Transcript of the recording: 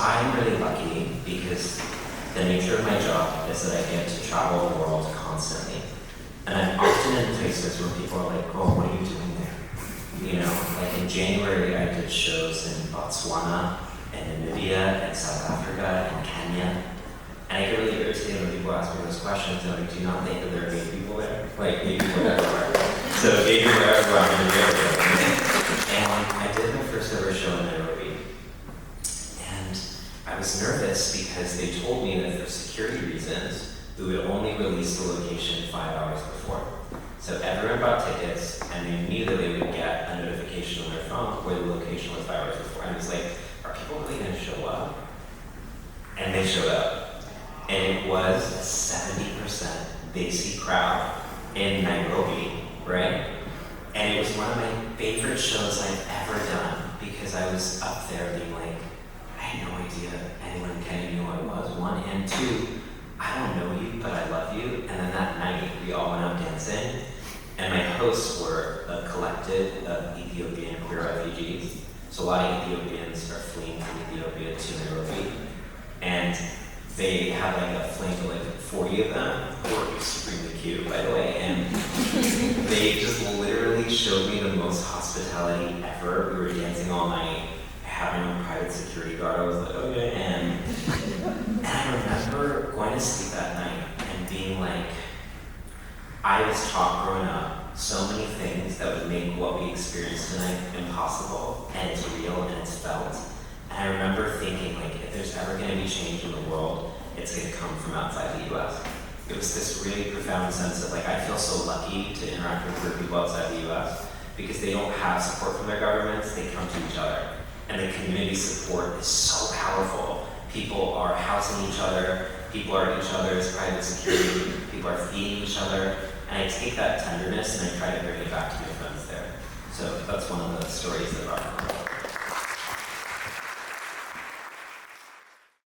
I'm really lucky because the nature of my job is that I get to travel the world constantly. And I'm often in places where people are like, oh, what are you doing there? You know, like in January I did shows in Botswana and Namibia and South Africa and Kenya. And I get really irritated when people ask me those questions and I'm like, do you not think that there are gay people there? Like maybe whatever. So maybe wherever I'm gonna go. And I did my first ever show in Nairobi. And I was nervous because they told me that for security reasons, we would only release the location 5 hours before. So everyone bought tickets and they knew that they would get a notification on their phone where the location was 5 hours before. And I was like, are people really gonna show up? And they showed up. And it was a 70% Desi crowd in Nairobi, right? And it was one of my favorite shows I've ever done because I was up there being like, I had no idea anyone in Kenya knew who I was, one, and two, I don't know you, but I love you. And then that night, we all went out dancing, and my hosts were a collective of Ethiopian queer refugees. So a lot of Ethiopians are fleeing from Ethiopia to Nairobi, and they had like a flank of like 40 of them who were extremely cute, by the way, and they just literally showed me the most hospitality ever. We were dancing all night, having a private security guard. I was like, okay, and I remember going to sleep that night and being like, I was taught growing up so many things that would make what we experienced tonight impossible, and it's real and it's felt. And I remember thinking, like, if there's ever going to be change in the world, it's going to come from outside the US. It was this really profound sense of, like, I feel so lucky to interact with queer people outside the US because they don't have support from their governments, they come to each other. And the community support is so powerful. People are housing each other, people are each other's private security, people are feeding each other. And I take that tenderness and I try to bring it back to my friends there. So that's one of the stories that brought me.